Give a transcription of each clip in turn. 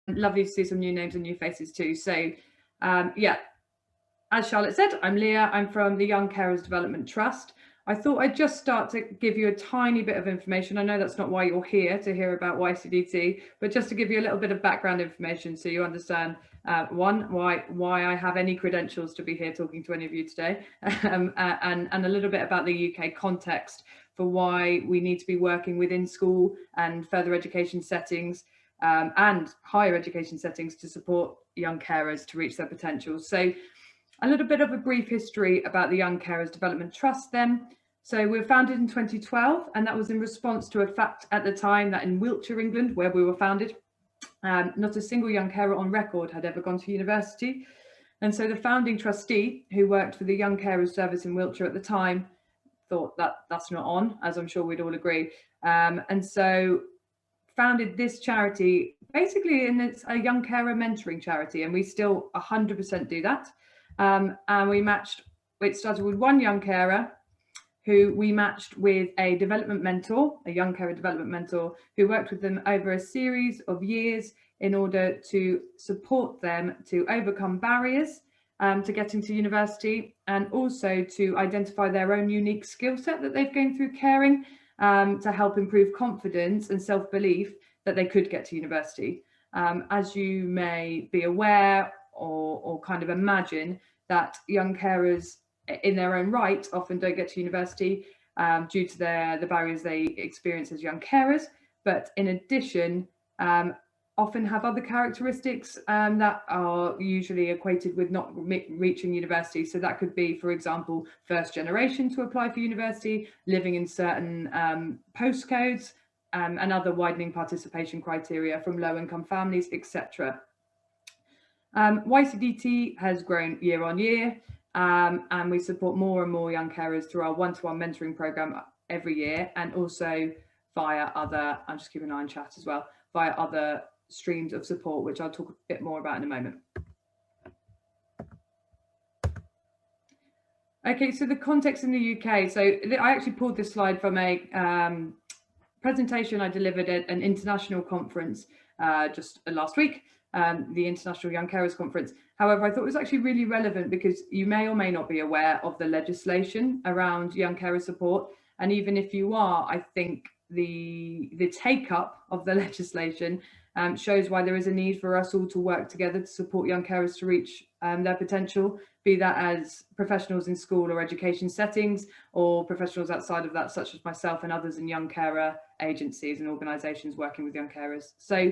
Lovely to see some new names and new faces too. So yeah, as Charlotte said, I'm Leah. I'm from the Young Carers Development Trust. I thought I'd just start to give you a tiny bit of information. I know that's not why you're here to hear about YCDT, but just to give you a little bit of background information so you understand, one, why I have any credentials to be here talking to any of you today, and a little bit about the UK context for why we need to be working within school and further education settings and higher education settings to support young carers to reach their potential. So a little bit of a brief history about the Young Carers Development Trust then. So we were founded in 2012, and that was in response to a fact at the time that in Wiltshire, England, where we were founded, not a single young carer on record had ever gone to university. And so the founding trustee, who worked for the Young Carers Service in Wiltshire at the time, thought that that's not on, as I'm sure we'd all agree. And so founded this charity, basically, and it's a young carer mentoring charity, and we still 100% do that. And it started with one young carer who we matched with a development mentor, a young carer development mentor, who worked with them over a series of years in order to support them to overcome barriers to getting to university, and also to identify their own unique skill set that they've gained through caring to help improve confidence and self-belief that they could get to university. As you may be aware or kind of imagine, that young carers in their own right often don't get to university due to the barriers they experience as young carers, but in addition often have other characteristics that are usually equated with not reaching university. So that could be, for example, first generation to apply for university, living in certain postcodes, and other widening participation criteria from low-income families, etc. YCDT has grown year on year, and we support more and more young carers through our one-to-one mentoring program every year, and also via other, I'm just keeping an eye on chat as well, via other streams of support, which I'll talk a bit more about in a moment. Okay, so the context in the UK. So I actually pulled this slide from a presentation I delivered at an international conference just last week, the International Young Carers Conference. However, I thought it was actually really relevant because you may or may not be aware of the legislation around young carer support. And even if you are, I think the take up of the legislation shows why there is a need for us all to work together to support young carers to reach their potential, be that as professionals in school or education settings, or professionals outside of that, such as myself and others in young carer agencies and organisations working with young carers. So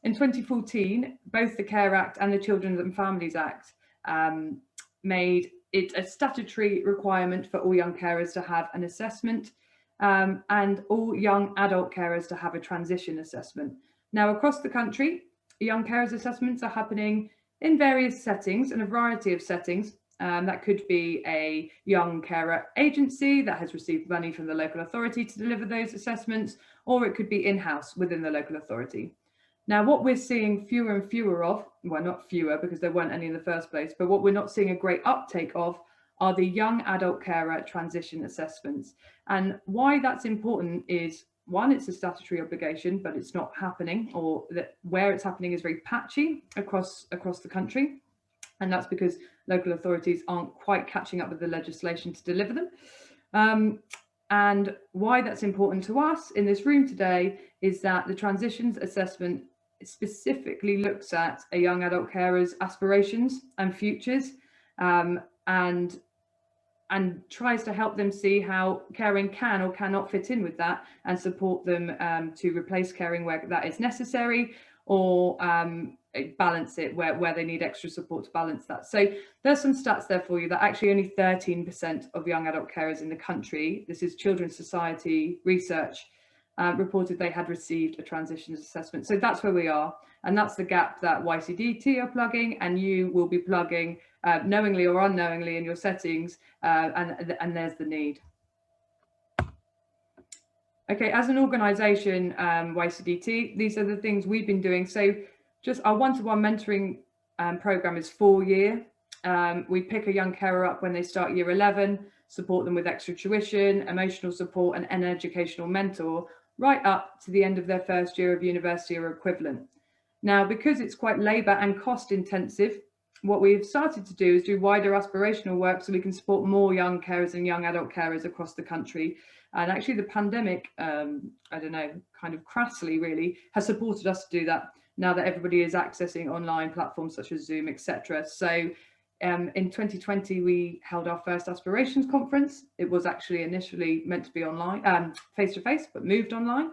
in 2014, both the Care Act and the Children and Families Act made it a statutory requirement for all young carers to have an assessment and all young adult carers to have a transition assessment. Now, across the country, young carers assessments are happening in various settings, in a variety of settings. That could be a young carer agency that has received money from the local authority to deliver those assessments, or it could be in-house within the local authority. Now, what we're seeing fewer and fewer of, well, not fewer because there weren't any in the first place, but what we're not seeing a great uptake of are the young adult carer transition assessments. And why that's important is, one, it's a statutory obligation, but it's not happening, or that where it's happening is very patchy across the country. And that's because local authorities aren't quite catching up with the legislation to deliver them. And why that's important to us in this room today is that the transitions assessment specifically looks at a young adult carer's aspirations and futures, and tries to help them see how caring can or cannot fit in with that, and support them to replace caring where that is necessary, or balance it where they need extra support to balance that. So there's some stats there for you that actually only 13% of young adult carers in the country, this is Children's Society research, reported they had received a transitions assessment. So that's where we are, and that's the gap that YCDT are plugging, and you will be plugging knowingly or unknowingly in your settings, and there's the need. Okay, as an organisation, YCDT, these are the things we've been doing. So just our one-to-one mentoring programme is 4-year. We pick a young carer up when they start year 11, support them with extra tuition, emotional support, and an educational mentor, right up to the end of their first year of university or equivalent. Now, because it's quite labour and cost intensive, what we've started to do is do wider aspirational work so we can support more young carers and young adult carers across the country. And actually the pandemic, I don't know, kind of crassly really, has supported us to do that now that everybody is accessing online platforms such as Zoom, etc. So in 2020, we held our first Aspirations Conference. It was actually initially meant to be online, face-to-face, but moved online.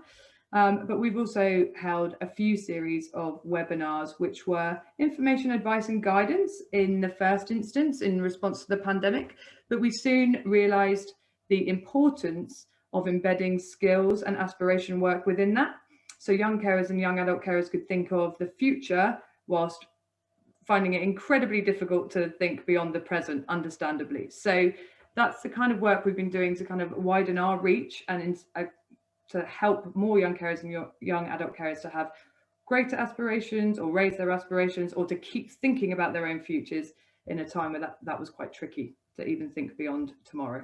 But we've also held a few series of webinars, which were information, advice and guidance in the first instance in response to the pandemic. But we soon realised the importance of embedding skills and aspiration work within that. So young carers and young adult carers could think of the future whilst finding it incredibly difficult to think beyond the present, understandably. So that's the kind of work we've been doing to kind of widen our reach and to help more young carers and young adult carers to have greater aspirations or raise their aspirations or to keep thinking about their own futures in a time where that was quite tricky to even think beyond tomorrow.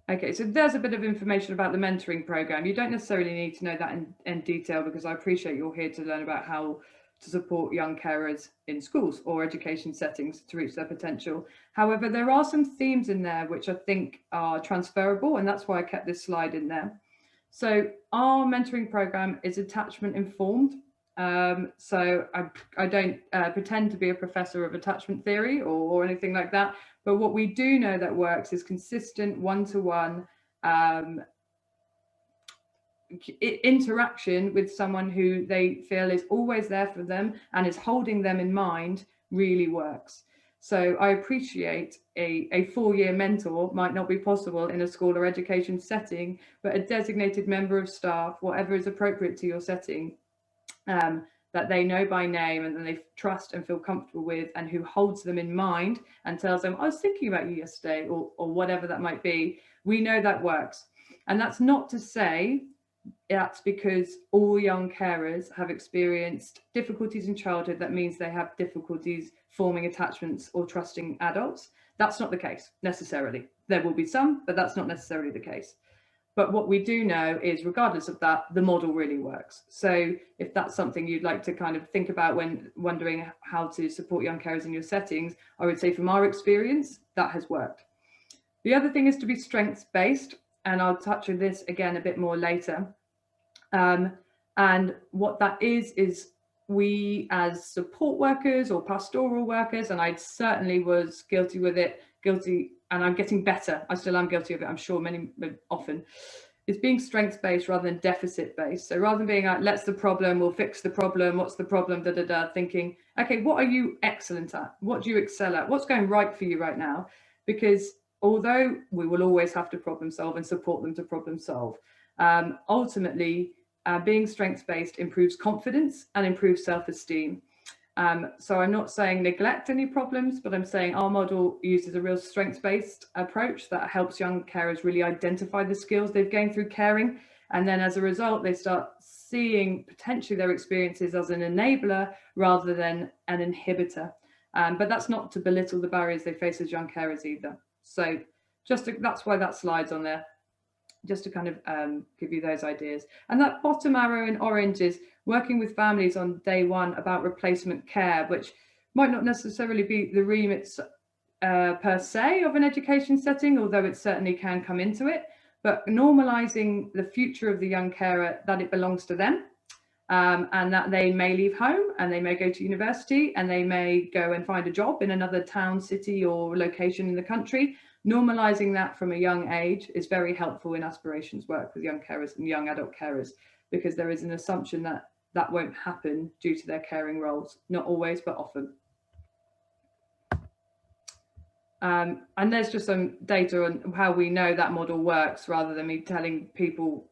Okay, so there's a bit of information about the mentoring program. You don't necessarily need to know that in detail because I appreciate you're here to learn about how to support young carers in schools or education settings to reach their potential. However, there are some themes in there which I think are transferable, and that's why I kept this slide in there. So our mentoring program is attachment informed. So I don't pretend to be a professor of attachment theory or anything like that, but what we do know that works is consistent one-to-one interaction with someone who they feel is always there for them and is holding them in mind really works. So I appreciate a 4-year mentor might not be possible in a school or education setting, but a designated member of staff, whatever is appropriate to your setting, that they know by name and that they trust and feel comfortable with, and who holds them in mind and tells them, I was thinking about you yesterday, or whatever that might be. We know that works. And that's not to say that's because all young carers have experienced difficulties in childhood. That means they have difficulties forming attachments or trusting adults. That's not the case necessarily. There will be some, but that's not necessarily the case. But what we do know is, regardless of that, the model really works. So if that's something you'd like to kind of think about when wondering how to support young carers in your settings, I would say from our experience, that has worked. The other thing is to be strengths-based, and I'll touch on this again a bit more later. And what that is we as support workers or pastoral workers, and I certainly was guilty with it, and I'm getting better. I still am guilty of it, I'm sure often. It's being strengths-based rather than deficit-based. So rather than being like, let's the problem, we'll fix the problem, what's the problem, thinking, okay, what are you excellent at? What do you excel at? What's going right for you right now? Because although we will always have to problem solve and support them to problem solve, ultimately, being strengths-based improves confidence and improves self-esteem. So I'm not saying neglect any problems, but I'm saying our model uses a real strengths-based approach that helps young carers really identify the skills they've gained through caring. And then as a result, they start seeing potentially their experiences as an enabler rather than an inhibitor. But that's not to belittle the barriers they face as young carers either. So that's why that slide's on there, just to kind of give you those ideas. And that bottom arrow in orange is working with families on day one about replacement care, which might not necessarily be the remit per se of an education setting, although it certainly can come into it, but normalizing the future of the young carer, that it belongs to them, and that they may leave home and they may go to university and they may go and find a job in another town, city or location in the country. Normalizing that from a young age is very helpful in aspirations work with young carers and young adult carers, because there is an assumption that that won't happen due to their caring roles. Not always, but often. And there's just some data on how we know that model works, rather than me telling people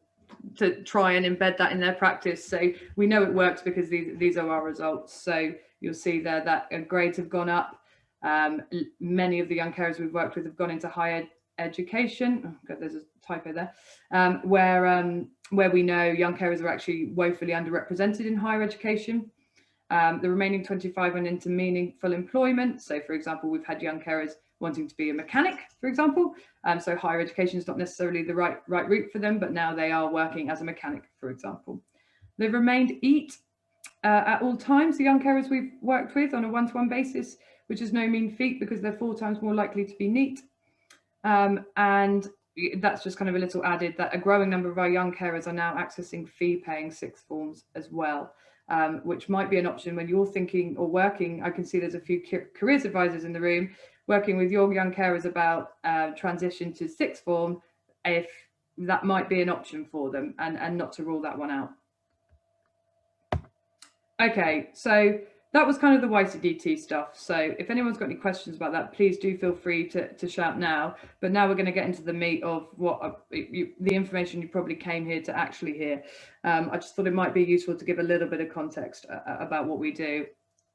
to try and embed that in their practice. So we know it works because these are our results. So you'll see there that grades have gone up. Many of the young carers we've worked with have gone into higher education. Oh God, there's a typo there. Where we know young carers are actually woefully underrepresented in higher education. The remaining 25 went into meaningful employment. So for example, we've had young carers wanting to be a mechanic, for example. So higher education is not necessarily the right route for them, but now they are working as a mechanic, for example. They've remained eat at all times, the young carers we've worked with on a one-to-one basis, which is no mean feat because they're 4 times more likely to be neat. And that's just kind of a little added that a growing number of our young carers are now accessing fee-paying sixth forms as well, which might be an option when you're thinking or working. I can see there's a few careers advisors in the room working with your young carers about transition to sixth form, if that might be an option for them, and not to rule that one out. Okay, so that was kind of the YCDT stuff. So if anyone's got any questions about that, please do feel free to shout now. But now we're going to get into the meat of what the information you probably came here to actually hear. I just thought it might be useful to give a little bit of context about what we do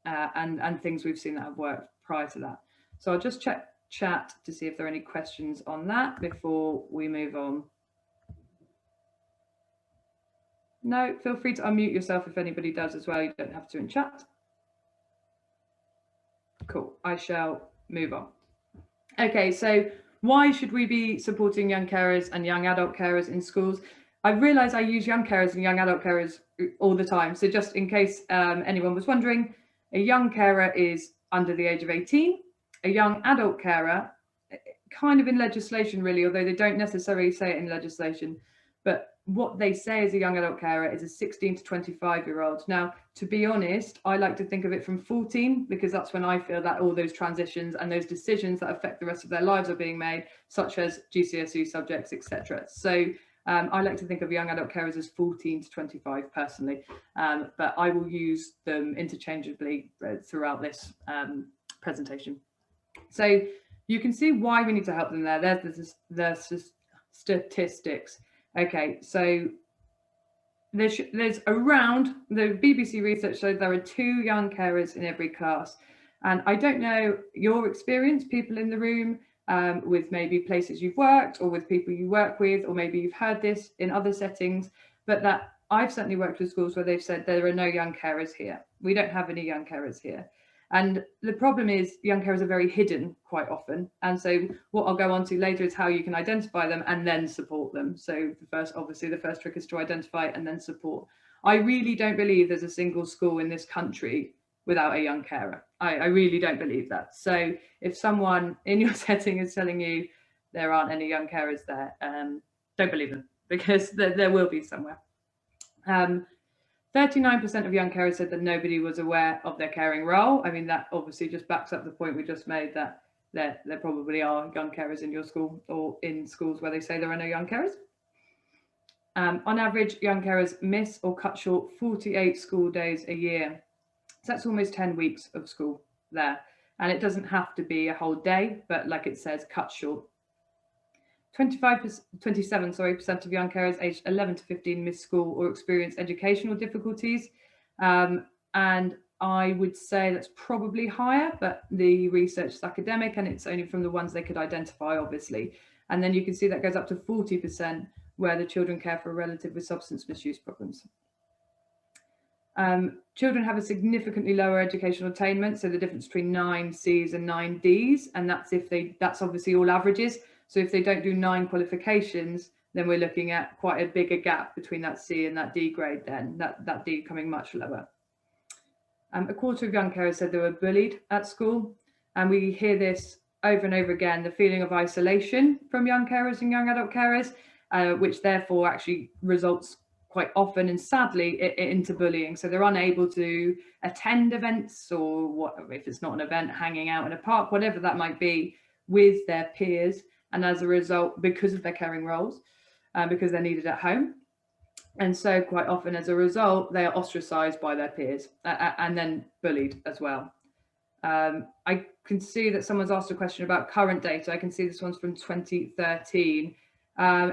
and things we've seen that have worked prior to that. So I'll just check chat to see if there are any questions on that before we move on. No, feel free to unmute yourself if anybody does as well. You don't have to in chat. Cool, I shall move on. Okay, so why should we be supporting young carers and young adult carers in schools? I realise I use young carers and young adult carers all the time. So just in case anyone was wondering, a young carer is under the age of 18. A young adult carer, kind of in legislation really, although they don't necessarily say it in legislation, but what they say as a young adult carer is a 16 to 25-year-old. Now, to be honest, I like to think of it from 14 because that's when I feel that all those transitions and those decisions that affect the rest of their lives are being made, such as GCSE subjects, etc. So I like to think of young adult carers as 14 to 25 personally, but I will use them interchangeably throughout this presentation. So you can see why we need to help them there. There's the statistics. Okay, so there's around, the BBC research showed there are 2 young carers in every class. And I don't know your experience, people in the room, with maybe places you've worked or with people you work with, or maybe you've heard this in other settings, but that I've certainly worked with schools where they've said there are no young carers here. We don't have any young carers here. And the problem is young carers are very hidden quite often. And so what I'll go on to later is how you can identify them and then support them. So obviously the first trick is to identify and then support. I really don't believe there's a single school in this country without a young carer. I really don't believe that. So if someone in your setting is telling you there aren't any young carers there, don't believe them, because there will be somewhere. 39% of young carers said that nobody was aware of their caring role. I mean, that obviously just backs up the point we just made that there probably are young carers in your school or in schools where they say there are no young carers. On average, young carers miss or cut short 48 school days a year. So that's almost 10 weeks of school there. And it doesn't have to be a whole day, but like it says, cut short. 27% of young carers aged 11 to 15 miss school or experience educational difficulties. And I would say that's probably higher, but the research is academic and it's only from the ones they could identify, obviously. And then you can see that goes up to 40% where the children care for a relative with substance misuse problems. Children have a significantly lower educational attainment, so the difference between 9 Cs and 9 Ds, and that's obviously all averages. So if they don't do 9 qualifications, then we're looking at quite a bigger gap between that C and that D grade then, that D coming much lower. A quarter of young carers said they were bullied at school, and we hear this over and over again, the feeling of isolation from young carers and young adult carers, which therefore actually results quite often and sadly into bullying. So they're unable to attend events, or what if it's not an event, hanging out in a park, whatever that might be, with their peers. And as a result, because of their caring roles, because they're needed at home. And so quite often as a result, they are ostracized by their peers and then bullied as well. I can see that someone's asked a question about current data. I can see this one's from 2013.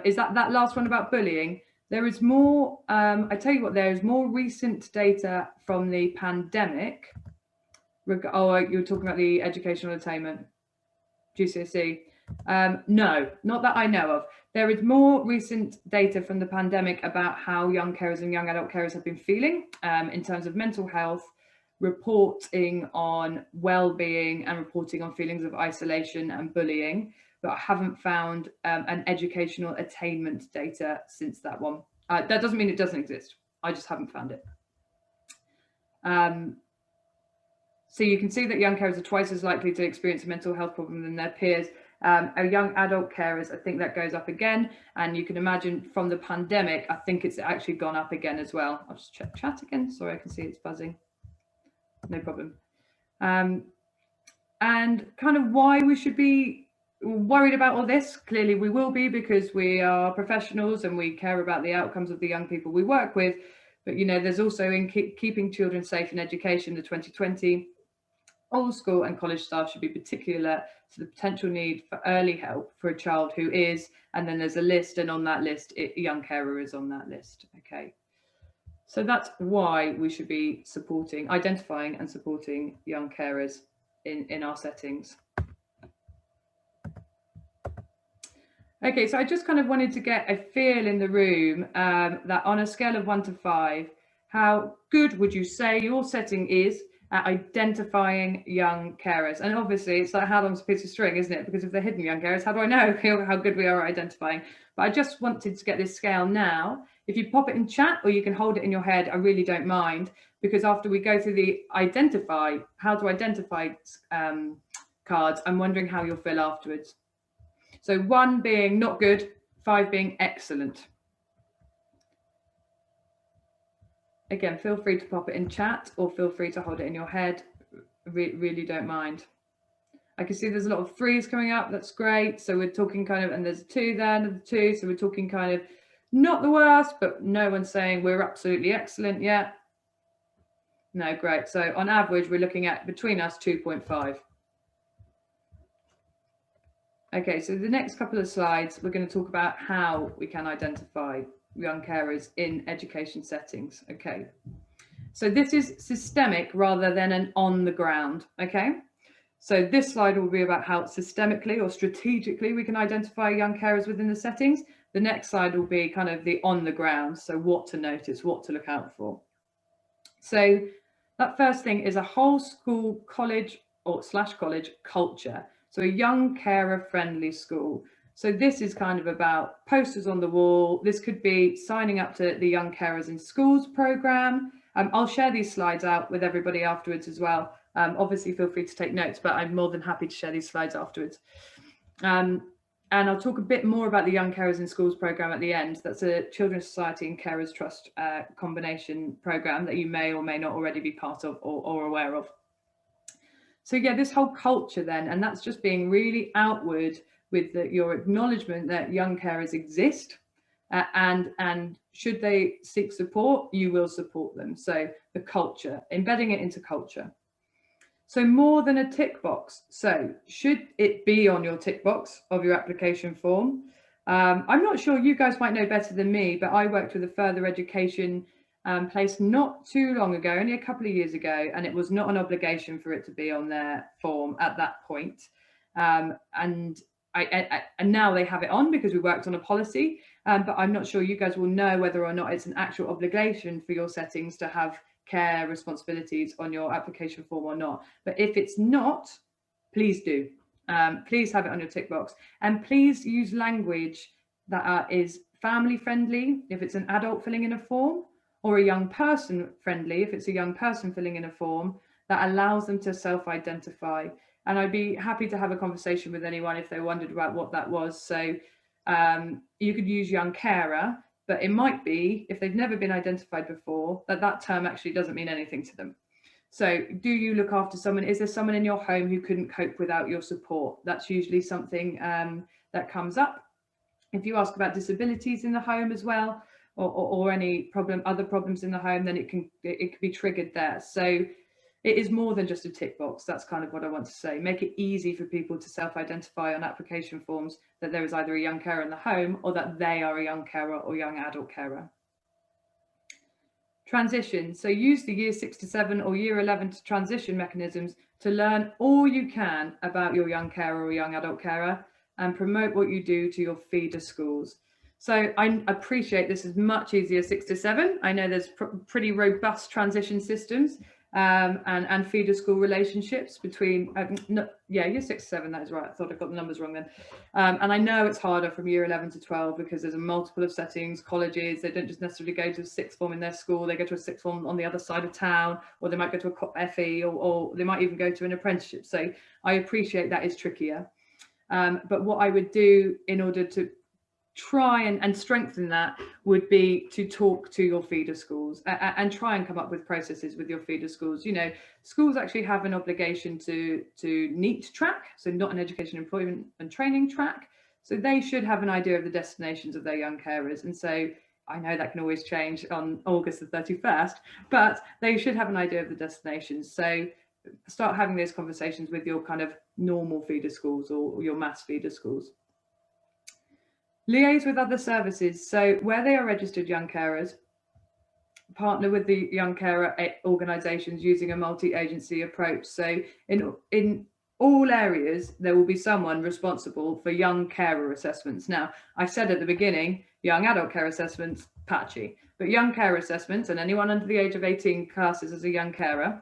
Is that last one about bullying? There is more, I tell you what, there is more recent data from the pandemic. Oh, you're talking about the educational attainment, GCSE. No, not that I know of. There is more recent data from the pandemic about how young carers and young adult carers have been feeling in terms of mental health, reporting on well-being and reporting on feelings of isolation and bullying, but I haven't found an educational attainment data since that one. That doesn't mean it doesn't exist. I just haven't found it. So you can see that young carers are twice as likely to experience a mental health problem than their peers. Our young adult carers, I think that goes up again. And you can imagine from the pandemic, I think it's actually gone up again as well. I'll just check chat again. Sorry, I can see it's buzzing. No problem. And kind of why we should be worried about all this. Clearly we will be, because we are professionals and we care about the outcomes of the young people we work with. But, you know, there's also in keeping children safe in education, the 2020, all school and college staff should be particularly alert to the potential need for early help for a child who is, and then there's a list, and on that list, young carer is on that list. Okay. So that's why we should be identifying and supporting young carers in our settings. Okay, so I just kind of wanted to get a feel in the room that on a scale of 1 to 5, how good would you say your setting is at identifying young carers? And obviously it's like, how long's a piece of string, isn't it? Because if they're hidden young carers, how do I know how good we are at identifying? But I just wanted to get this scale now. If you pop it in chat, or you can hold it in your head, I really don't mind, because after we go through the how to identify cards, I'm wondering how you'll feel afterwards. So 1 being not good, 5 being excellent. Again, feel free to pop it in chat, or feel free to hold it in your head. Really don't mind. I can see there's a lot of 3s coming up. That's great. So we're talking kind of, and there's a 2 there, another 2. So we're talking kind of not the worst, but no one's saying we're absolutely excellent yet. No, great. So on average, we're looking at between us 2.5. Okay, so the next couple of slides, we're going to talk about how we can identify young carers in education settings. Okay, so this is systemic rather than an on the ground. Okay, so this slide will be about how systemically or strategically we can identify young carers within the settings. The next slide will be kind of the on the ground, so what to notice, what to look out for. So that first thing is a whole school, college or / college culture. So a young carer friendly school. So this is kind of about posters on the wall. This could be signing up to the Young Carers in Schools program. I'll share these slides out with everybody afterwards as well. Obviously feel free to take notes, but I'm more than happy to share these slides afterwards. And I'll talk a bit more about the Young Carers in Schools program at the end. That's a Children's Society and Carers Trust combination program that you may or may not already be part of or aware of. So yeah, this whole culture then, and that's just being really outward with your acknowledgement that young carers exist, and should they seek support, you will support them. So the culture, embedding it into culture. So more than a tick box. So should it be on your tick box of your application form? I'm not sure, you guys might know better than me, but I worked with a further education place not too long ago, only a couple of years ago, and it was not an obligation for it to be on their form at that point. And now they have it on because we worked on a policy, but I'm not sure you guys will know whether or not it's an actual obligation for your settings to have care responsibilities on your application form or not. But if it's not, please do. Please have it on your tick box, and please use language that is family friendly if it's an adult filling in a form, or a young person friendly if it's a young person filling in a form, that allows them to self-identify. And I'd be happy to have a conversation with anyone if they wondered about what that was. So you could use young carer, but it might be, if they've never been identified before, that term actually doesn't mean anything to them. So do you look after someone? Is there someone in your home who couldn't cope without your support? That's usually something that comes up. If you ask about disabilities in the home as well, or any other problems in the home, then it can be triggered there. So it is more than just a tick box. That's kind of what I want to say. Make it easy for people to self-identify on application forms that there is either a young carer in the home, or that they are a young carer or young adult carer. Transition. So use the year 6 to 7 or year 11 to transition mechanisms to learn all you can about your young carer or young adult carer, and promote what you do to your feeder schools. So I appreciate this is much easier 6 to 7. I know there's pretty robust transition systems. and feeder school relationships between, no, yeah, year 6 to 7, that is right. I thought I got the numbers wrong then. And I know it's harder from year 11 to 12 because there's a multiple of settings, colleges, they don't just necessarily go to a sixth form in their school, they go to a sixth form on the other side of town, or they might go to a FE, or they might even go to an apprenticeship. So I appreciate that is trickier. But what I would do in order to try and strengthen that would be to talk to your feeder schools and try and come up with processes with your feeder schools. You know, schools actually have an obligation to NEAT track, so not an education, employment and training track. So they should have an idea of the destinations of their young carers. And so I know that can always change on August the 31st, but they should have an idea of the destinations. So start having those conversations with your kind of normal feeder schools or your mass feeder schools. Liaise with other services. So where they are registered young carers, partner with the young carer organisations using a multi-agency approach. So in all areas, there will be someone responsible for young carer assessments. Now, I said at the beginning, young adult care assessments, patchy, but young carer assessments, and anyone under the age of 18 classes as a young carer,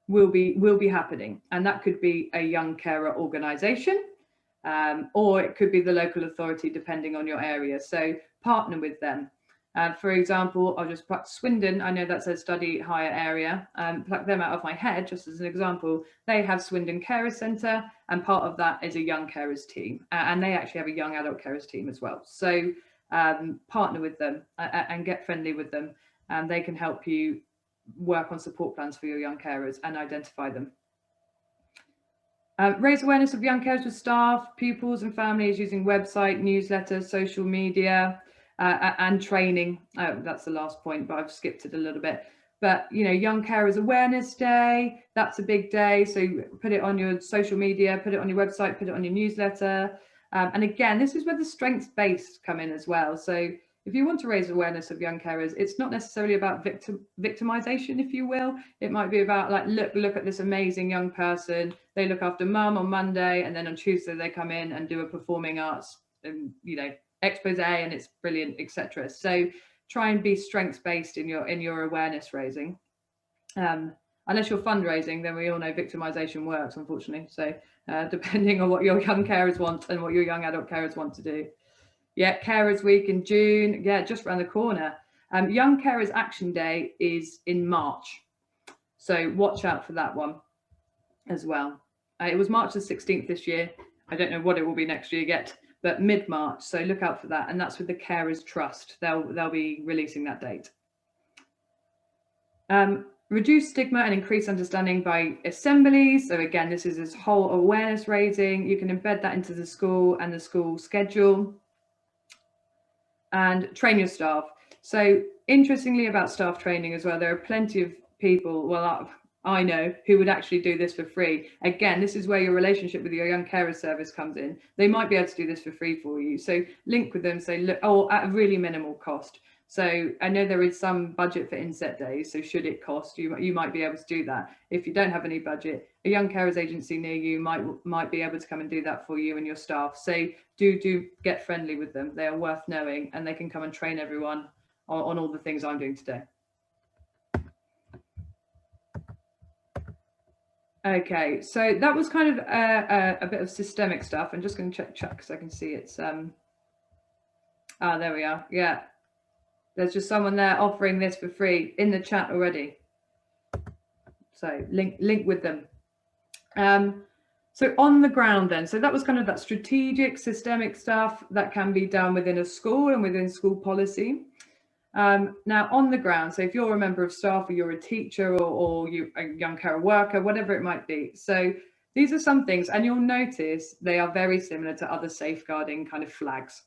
will be happening. And that could be a young carer organisation, or it could be the local authority, depending on your area. So partner with them. For example, I'll just pluck Swindon. I know that's a study hire area. Pluck them out of my head, just as an example. They have Swindon Carer Centre, and part of that is a young carers team. And they actually have a young adult carers team as well. So partner with them and get friendly with them. And they can help you work on support plans for your young carers and identify them. Raise awareness of young carers with staff, pupils and families using website, newsletters, social media, and training. That's the last point, but I've skipped it a little bit. But, you know, Young Carers Awareness Day, that's a big day. So put it on your social media, put it on your website, put it on your newsletter. And again, this is where the strengths-based come in as well. So if you want to raise awareness of young carers, it's not necessarily about victimization, if you will. It might be about like, look at this amazing young person. They look after mum on Monday, and then on Tuesday they come in and do a performing arts, you know, expose, and it's brilliant, etc. So try and be strengths based in your awareness raising. Unless you're fundraising, then we all know victimization works, unfortunately. So depending on what your young carers want and what your young adult carers want to do. Yeah, Carers Week in June. Yeah, just around the corner. Young Carers Action Day is in March. So watch out for that one as well. It was March the 16th this year. I don't know what it will be next year yet, but mid-March. So look out for that. And that's with the Carers Trust. They'll be releasing that date. Reduce stigma and increase understanding by assemblies. So again, this is this whole awareness raising. You can embed that into the school and the school schedule. And train your staff. So interestingly about staff training as well, there are plenty of people, well, I know, who would actually do this for free. Again, this is where your relationship with your young carer service comes in. They might be able to do this for free for you. So link with them, say, look, oh, at a really minimal cost. So I know there is some budget for inset days. So should it cost, you might be able to do that. If you don't have any budget, a young carers agency near you might be able to come and do that for you and your staff. So do get friendly with them. They are worth knowing, and they can come and train everyone on all the things I'm doing today. Okay, so that was kind of a bit of systemic stuff. I'm just going to check because I can see it's there we are. Yeah, there's just someone there offering this for free in the chat already. So link with them. So on the ground then, so that was kind of that strategic, systemic stuff that can be done within a school and within school policy. Now on the ground, so if you're a member of staff or you're a teacher or you're a young carer worker, whatever it might be. So these are some things, and you'll notice they are very similar to other safeguarding kind of flags.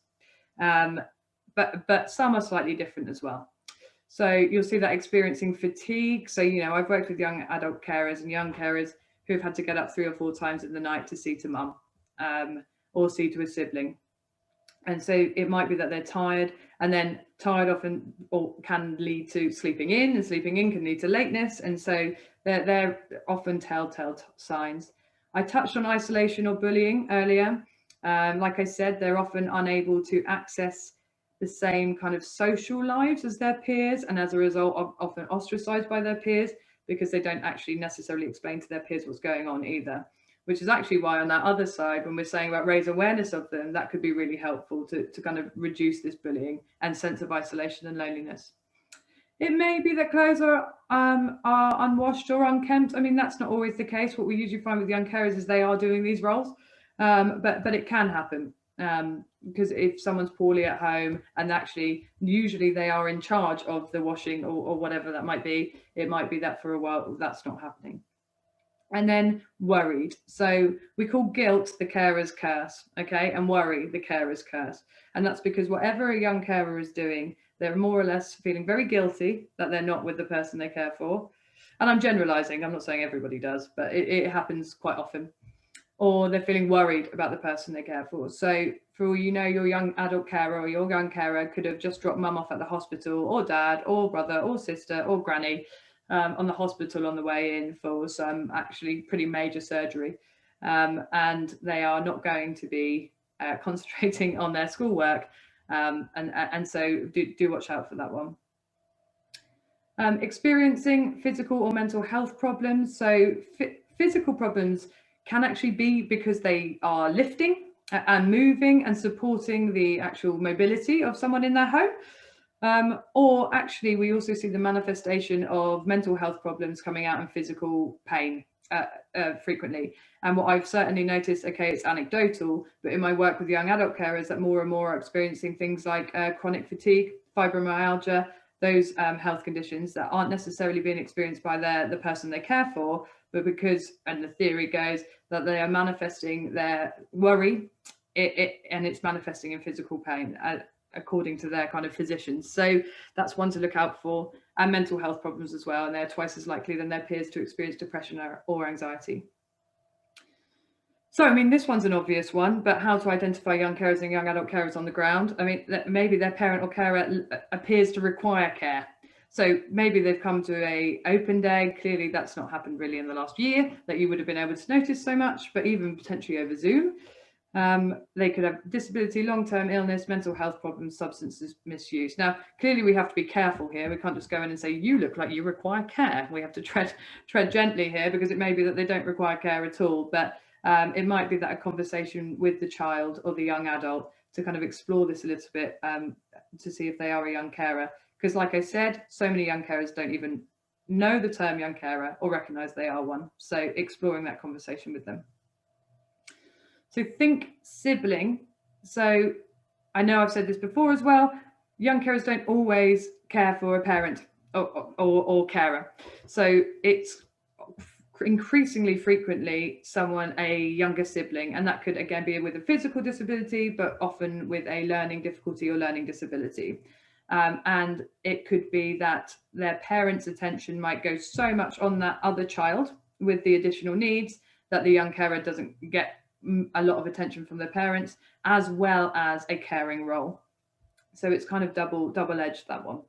But some are slightly different as well. So you'll see that experiencing fatigue. So, you know, I've worked with young adult carers and young carers who've had to get up 3 or 4 times in the night to see to mum or see to a sibling. And so it might be that they're tired, and then tired often or can lead to sleeping in, and sleeping in can lead to lateness. And so they're often telltale signs. I touched on isolation or bullying earlier. Like I said, they're often unable to access the same kind of social lives as their peers, and as a result, often ostracized by their peers. because they don't actually necessarily explain to their peers what's going on either, which is actually why on that other side, when we're saying about raise awareness of them, that could be really helpful to kind of reduce this bullying and sense of isolation and loneliness. It may be that clothes are unwashed or unkempt. I mean, that's not always the case. What we usually find with young carers is they are doing these roles, but it can happen because if someone's poorly at home and actually usually they are in charge of the washing or whatever that might be, it might be that for a while that's not happening. And then worried. So we call guilt the carer's curse, okay, and worry the carer's curse. And that's because whatever a young carer is doing, they're more or less feeling very guilty that they're not with the person they care for. And I'm generalizing, I'm not saying everybody does, but it happens quite often. Or they're feeling worried about the person they care for. So for all you know, your young adult carer or your young carer could have just dropped mum off at the hospital, or dad, or brother, or sister, or granny on the hospital on the way in for some actually pretty major surgery. And they are not going to be concentrating on their schoolwork. And so do watch out for that one. Experiencing physical or mental health problems. So physical problems can actually be because they are lifting and moving and supporting the actual mobility of someone in their home. Or actually, we also see the manifestation of mental health problems coming out in physical pain frequently. And what I've certainly noticed, okay, it's anecdotal, but in my work with young adult carers, that more and more are experiencing things like chronic fatigue, fibromyalgia, those health conditions that aren't necessarily being experienced by the person they care for, but because, and the theory goes, that they are manifesting their worry, and it's manifesting in physical pain, according to their kind of physicians. So that's one to look out for, and mental health problems as well. And they're twice as likely than their peers to experience depression or anxiety. So, I mean, this one's an obvious one, but how to identify young carers and young adult carers on the ground? I mean, maybe their parent or carer appears to require care. So maybe they've come to a open day. Clearly, that's not happened really in the last year that you would have been able to notice so much, but even potentially over Zoom. They could have disability, long-term illness, mental health problems, substance misuse. Now, clearly we have to be careful here. We can't just go in and say, you look like you require care. We have to tread gently here, because it may be that they don't require care at all, but it might be that a conversation with the child or the young adult to kind of explore this a little bit to see if they are a young carer. Because like I said, so many young carers don't even know the term young carer or recognise they are one. So exploring that conversation with them. So think sibling. So I know I've said this before as well, young carers don't always care for a parent or carer. So it's increasingly frequently a younger sibling, and that could again be with a physical disability, but often with a learning difficulty or learning disability. And it could be that their parents' attention might go so much on that other child with the additional needs that the young carer doesn't get a lot of attention from their parents, as well as a caring role. So it's kind of double-edged, that one.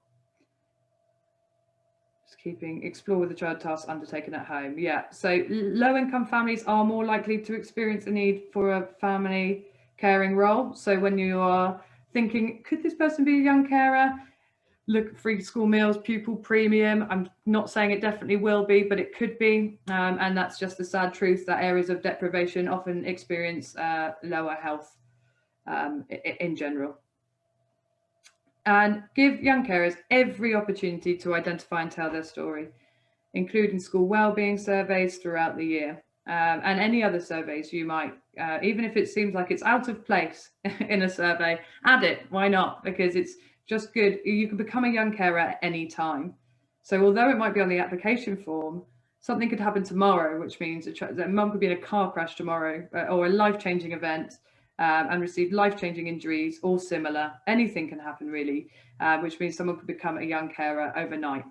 Just explore with the child tasks undertaken at home. Yeah, so low-income families are more likely to experience a need for a family caring role. So when you are thinking, could this person be a young carer? Look at free school meals, pupil premium. I'm not saying it definitely will be, but it could be. And that's just the sad truth that areas of deprivation often experience lower health in general. And give young carers every opportunity to identify and tell their story, including school wellbeing surveys throughout the year. And any other surveys you might, even if it seems like it's out of place in a survey, add it. Why not? Because it's just good. You can become a young carer at any time. So although it might be on the application form, something could happen tomorrow, which means that mum could be in a car crash tomorrow or a life-changing event and receive life-changing injuries or similar. Anything can happen really, which means someone could become a young carer overnight.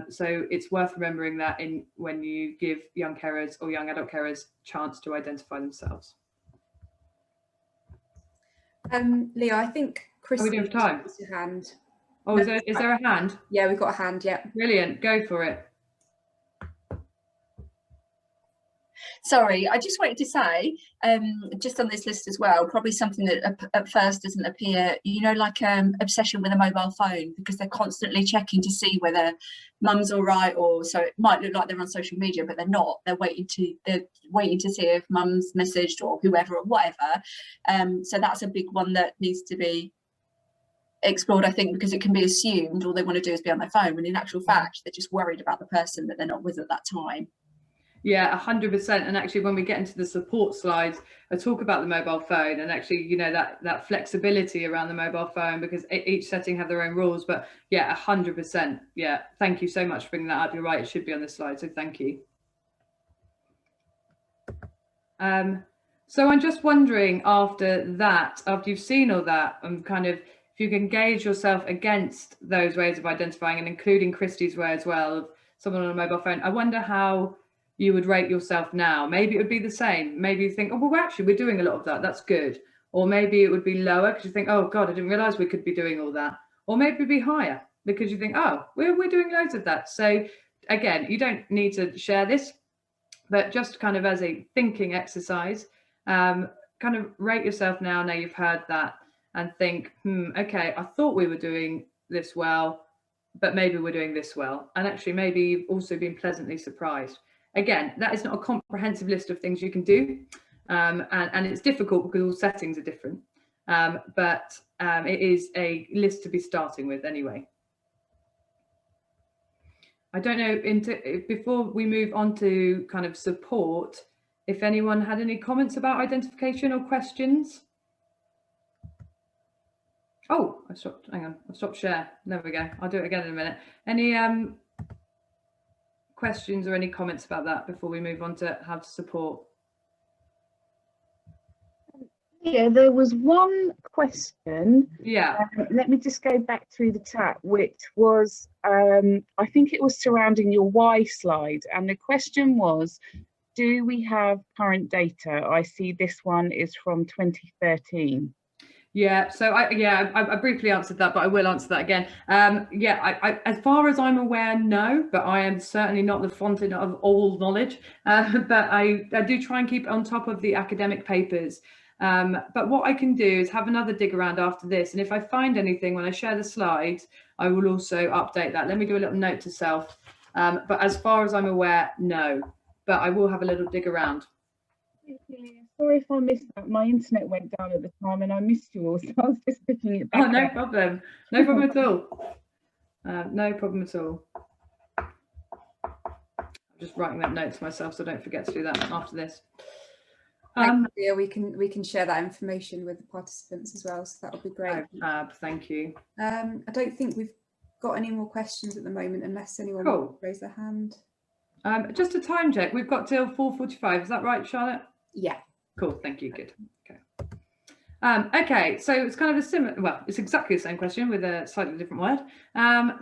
So it's worth remembering that when you give young carers or young adult carers chance to identify themselves. Leo, I think Chris. We do have time. Your hand. Oh, no, is there a hand? Yeah, we've got a hand. Yeah. Brilliant. Go for it. Sorry, I just wanted to say, just on this list as well, probably something that at first doesn't appear, like obsession with a mobile phone, because they're constantly checking to see whether mum's all right, or so it might look like they're on social media, but they're not. They're waiting to see if mum's messaged or whoever or whatever. So that's a big one that needs to be explored, I think, because it can be assumed all they want to do is be on their phone, when in actual fact they're just worried about the person that they're not with at that time. Yeah, 100%. And actually, when we get into the support slides, I talk about the mobile phone and actually, that flexibility around the mobile phone, because each setting have their own rules. But yeah, 100%. Yeah, thank you so much for bringing that up. You're right, it should be on this slide. So thank you. So I'm just wondering, after you've seen all that, kind of, if you can gauge yourself against those ways of identifying, and including Christy's way as well, of someone on a mobile phone, I wonder how you would rate yourself now. Maybe it would be the same. Maybe you think, oh, well, actually, we're doing a lot of that. That's good. Or maybe it would be lower because you think, oh, God, I didn't realize we could be doing all that. Or maybe it'd be higher because you think, oh, we're doing loads of that. So again, you don't need to share this, but just kind of as a thinking exercise, kind of rate yourself now you've heard that, and think, okay, I thought we were doing this well, but maybe we're doing this well. And actually, maybe you've also been pleasantly surprised. Again, that is not a comprehensive list of things you can do. And it's difficult because all settings are different. But it is a list to be starting with anyway. I don't know, before we move on to kind of support, if anyone had any comments about identification or questions. Oh, I stopped share. There we go. I'll do it again in a minute. Any questions or any comments about that before we move on to how to support? Yeah, there was one question. Yeah. Let me just go back through the chat, which was, I think it was surrounding your Y slide. And the question was, do we have current data? I see this one is from 2013. Yeah, so I briefly answered that, but I will answer that again. I as far as I'm aware, no, but I am certainly not the fountain of all knowledge. But I do try and keep on top of the academic papers. But what I can do is have another dig around after this, and if I find anything when I share the slides, I will also update that. Let me do a little note to self. But as far as I'm aware, no, but I will have a little dig around. Sorry if I missed that. My internet went down at the time and I missed you all, so I was just picking it back up. No up. problem. No problem at all. No problem at all. I'm just writing that note to myself so I don't forget to do that after this. Yeah, we can share that information with the participants as well, so that would be great. Thank you. I don't think we've got any more questions at the moment, unless anyone will raise their hand. Just a time check. We've got till 4:45. Is that right, Charlotte? Yeah. Cool. Thank you. Good. Okay. Okay. So it's kind of a similar. Well, it's exactly the same question with a slightly different word.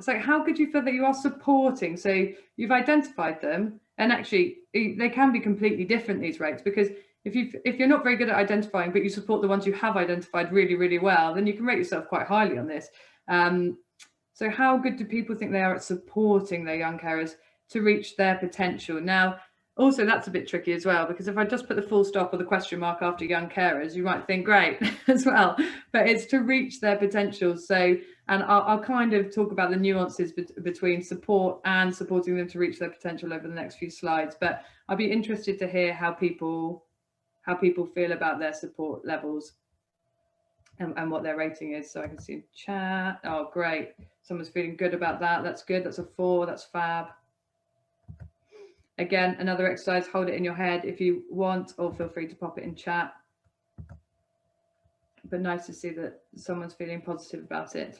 So how could you feel that you are supporting? So you've identified them, and actually they can be completely different, these rates, because if you're not very good at identifying, but you support the ones you have identified really, really well, then you can rate yourself quite highly on this. So how good do people think they are at supporting their young carers to reach their potential? Now, also, that's a bit tricky as well, because if I just put the full stop or the question mark after young carers, you might think great as well, but it's to reach their potential. So, and I'll kind of talk about the nuances between support and supporting them to reach their potential over the next few slides, but I'll be interested to hear how people feel about their support levels and what their rating is. So I can see chat. Oh, great. Someone's feeling good about that. That's good. That's a 4. That's fab. Again, another exercise, hold it in your head if you want, or feel free to pop it in chat. But nice to see that someone's feeling positive about it.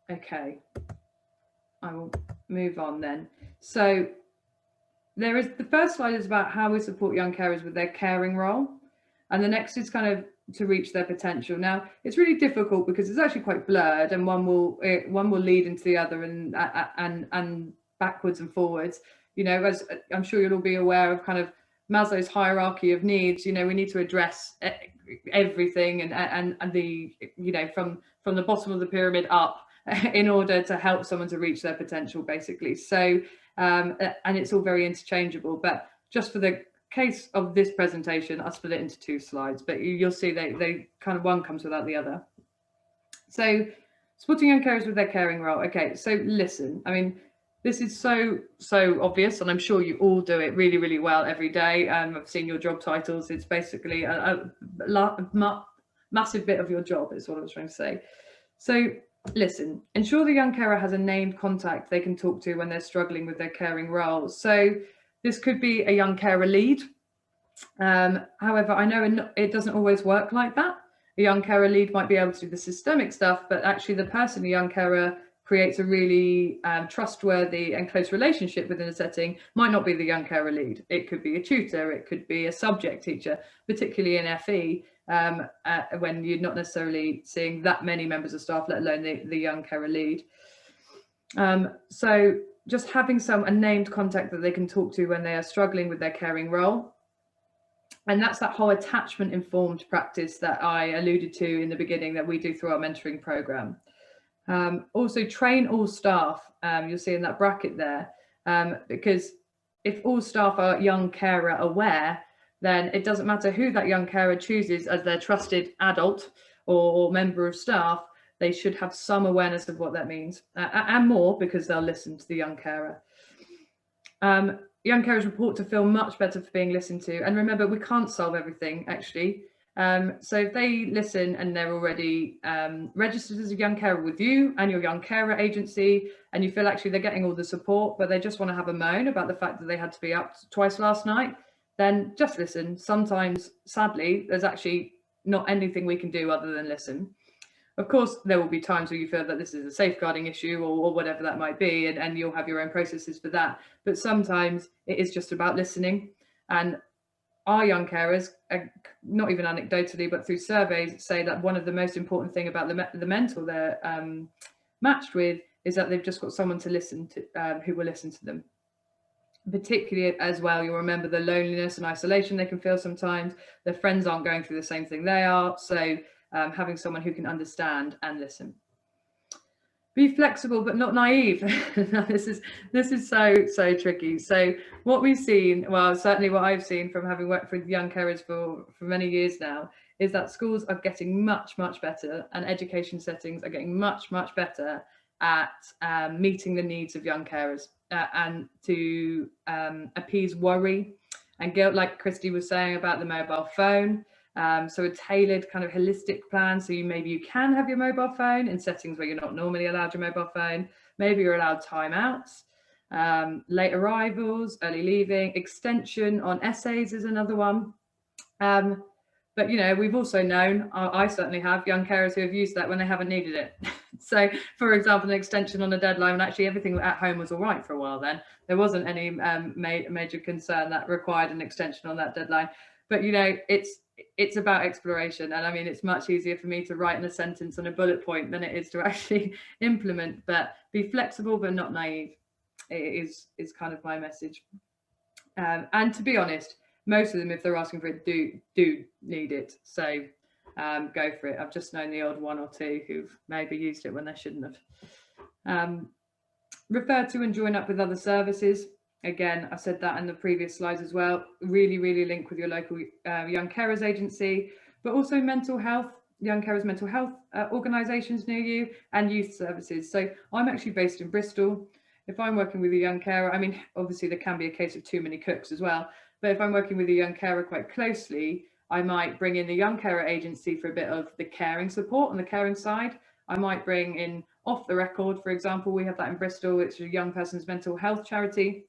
Okay, I will move on then. So the first slide is about how we support young carers with their caring role. And the next is kind of to reach their potential. Now, it's really difficult because it's actually quite blurred, and one will lead into the other and backwards and forwards. As I'm sure you'll all be aware of kind of Maslow's hierarchy of needs, we need to address everything and the, from the bottom of the pyramid up in order to help someone to reach their potential, basically. So, and it's all very interchangeable, but just for the case of this presentation, I split it into 2 slides, but you'll see they kind of, one comes without the other. So supporting young carers with their caring role. Okay, so listen, I mean, this is so obvious, and I'm sure you all do it really, really well every day. I've seen your job titles. It's basically a massive bit of your job is what I was trying to say. So listen, ensure the young carer has a named contact they can talk to when they're struggling with their caring role. So this could be a young carer lead. However, I know it doesn't always work like that. A young carer lead might be able to do the systemic stuff, but actually the person, the young carer, creates a really trustworthy and close relationship within a setting might not be the young carer lead. It could be a tutor, it could be a subject teacher, particularly in FE, when you're not necessarily seeing that many members of staff, let alone the young carer lead. So just having a named contact that they can talk to when they are struggling with their caring role. And that's that whole attachment informed practice that I alluded to in the beginning that we do through our mentoring program. Also train all staff, you'll see in that bracket there, because if all staff are young carer aware, then it doesn't matter who that young carer chooses as their trusted adult or member of staff, they should have some awareness of what that means, and more, because they'll listen to the young carer. Young carers report to feel much better for being listened to. And remember, we can't solve everything, actually. So if they listen and they're already registered as a young carer with you and your young carer agency, and you feel actually they're getting all the support, but they just want to have a moan about the fact that they had to be up twice last night, then just listen. Sometimes, sadly, there's actually not anything we can do other than listen. Of course, there will be times where you feel that this is a safeguarding issue or whatever that might be, and you'll have your own processes for that. But sometimes it is just about listening. And our young carers, not even anecdotally, but through surveys, say that one of the most important thing about the mentor they're matched with is that they've just got someone to listen to, who will listen to them. Particularly as well, you'll remember the loneliness and isolation they can feel sometimes. Their friends aren't going through the same thing they are. So having someone who can understand and listen. Be flexible but not naive. This is so tricky. So what we've seen, well, certainly what I've seen from having worked with young carers for many years now, is that schools are getting much better, and education settings are getting much better at meeting the needs of young carers and to appease worry and guilt, like Christy was saying about the mobile phone. So a tailored kind of holistic plan. So maybe you can have your mobile phone in settings where you're not normally allowed your mobile phone. Maybe you're allowed timeouts, late arrivals, early leaving, extension on essays is another one. But, you know, we've also known, I certainly have, young carers who have used that when they haven't needed it. So, for example, an extension on a deadline, when actually everything at home was all right for a while then. There wasn't any major concern that required an extension on that deadline. But, you know, it's about exploration. And I mean, it's much easier for me to write in a sentence on a bullet point than it is to actually implement. But be flexible, but not naive is kind of my message. And to be honest, most of them, if they're asking for it, do need it. So go for it. I've just known the odd one or two who've maybe used it when they shouldn't have. Refer to and join up with other services. Again, I said that in the previous slides as well. Really link with your local young carers agency, but also mental health, young carers mental health organisations near you, and youth services. So I'm actually based in Bristol. If I'm working with a young carer, I mean, obviously there can be a case of too many cooks as well, but if I'm working with a young carer quite closely, I might bring in the young carer agency for a bit of the caring support on the caring side. I might bring in Off the Record, for example. We have that in Bristol. It's a young person's mental health charity.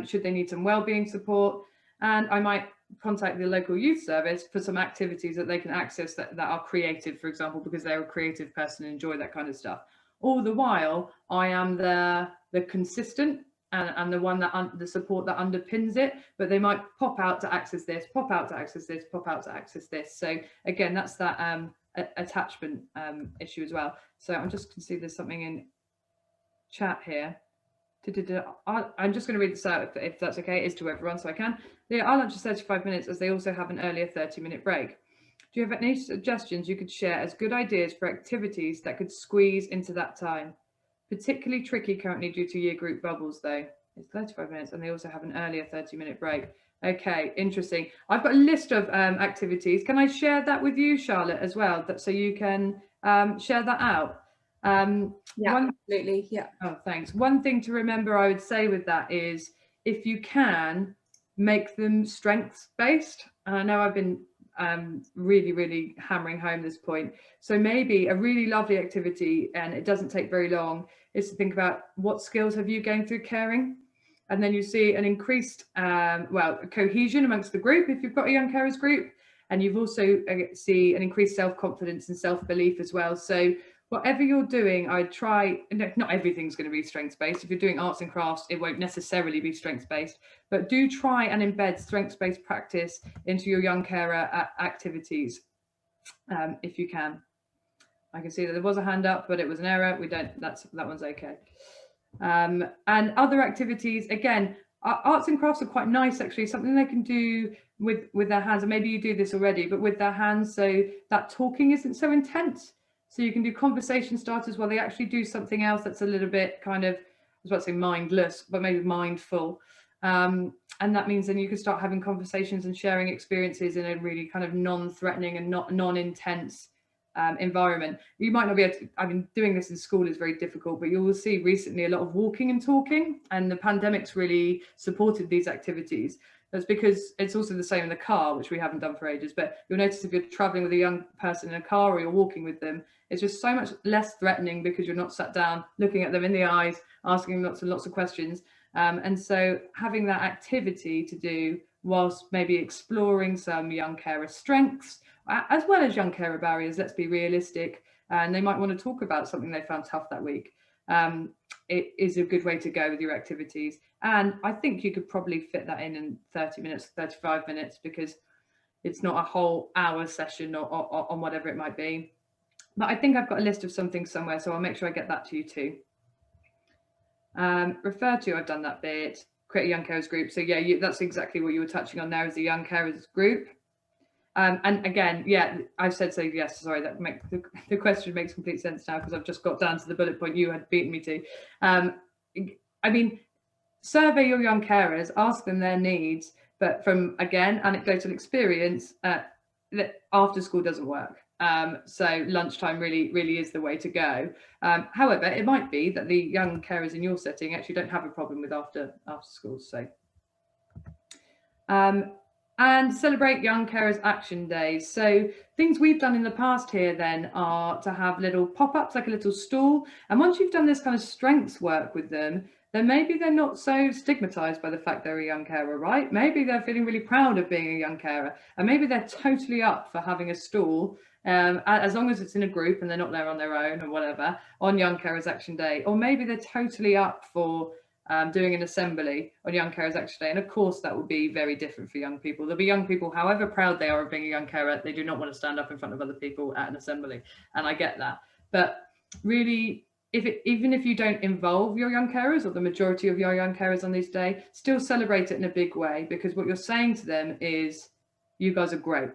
Should they need some wellbeing support, and I might contact the local youth service for some activities that they can access that are creative, for example, because they're a creative person and enjoy that kind of stuff. All the while, I am the consistent and the one that the support that underpins it, but they might pop out to access this, pop out to access this, pop out to access this. So again, that's that attachment issue as well. So I'm just going to see there's something in chat here. I'm just going to read this out if that's okay. It is to everyone, so I can. Our lunch is 35 minutes, as they also have an earlier 30-minute break. Do you have any suggestions you could share as good ideas for activities that could squeeze into that time? Particularly tricky currently due to year group bubbles, though. It's 35 minutes, and they also have an earlier 30-minute break. Okay, interesting. I've got a list of activities. Can I share that with you, Charlotte, as well, so you can share that out? Yeah, absolutely. Yeah. Oh, thanks. One thing to remember, I would say with that is, if you can, make them strengths based. And I know I've been really, really hammering home this point. So maybe a really lovely activity, and it doesn't take very long, is to think about what skills have you gained through caring? And then you see an increased, cohesion amongst the group if you've got a young carers group. And you've also see an increased self-confidence and self-belief as well. So whatever you're doing, I'd try, not everything's going to be strengths-based. If you're doing arts and crafts, it won't necessarily be strengths-based, but do try and embed strengths-based practice into your young carer activities, if you can. I can see that there was a hand up, but it was an error. That one's okay. And other activities, again, arts and crafts are quite nice, actually, something they can do with their hands, and maybe you do this already, but with their hands, so that talking isn't so intense. So you can do conversation starters while they actually do something else that's a little bit kind of, I was about to say mindless, but maybe mindful. And that means then you can start having conversations and sharing experiences in a really kind of non-threatening and non-intense environment. You might not be able to, I mean, doing this in school is very difficult, but you will see recently a lot of walking and talking, and the pandemic's really supported these activities. That's because it's also the same in the car, which we haven't done for ages, but you'll notice if you're traveling with a young person in a car or you're walking with them, it's just so much less threatening because you're not sat down looking at them in the eyes, asking lots and lots of questions. And so having that activity to do whilst maybe exploring some young carer strengths, as well as young carer barriers, let's be realistic, and they might want to talk about something they found tough that week. It is a good way to go with your activities. And I think you could probably fit that in 30 minutes, 35 minutes, because it's not a whole hour session or on whatever it might be. But I think I've got a list of something somewhere, so I'll make sure I get that to you too. Refer to, I've done that bit. Create a young carers group. So yeah, that's exactly what you were touching on there, is a young carers group. And again, yeah, I've said so. Yes, sorry, that makes the question makes complete sense now, because I've just got down to the bullet point you had beaten me to. I mean, survey your young carers, ask them their needs, but from, again, anecdotal experience, that after school doesn't work. So lunchtime really is the way to go. However, it might be that the young carers in your setting actually don't have a problem with after school. So. And celebrate young carers action days. So things we've done in the past here then are to have little pop-ups, like a little stall. And once you've done this kind of strengths work with them, then maybe they're not so stigmatized by the fact they're a young carer, right? Maybe they're feeling really proud of being a young carer, and maybe they're totally up for having a stall, as long as it's in a group and they're not there on their own or whatever, on Young Carers Action Day. Or maybe they're totally up for doing an assembly on Young Carers Action Day. And of course, that will be very different for young people. There'll be young people, however proud they are of being a young carer, they do not want to stand up in front of other people at an assembly. And I get that. But really, even if you don't involve your young carers, or the majority of your young carers on this day, still celebrate it in a big way, because what you're saying to them is, you guys are great.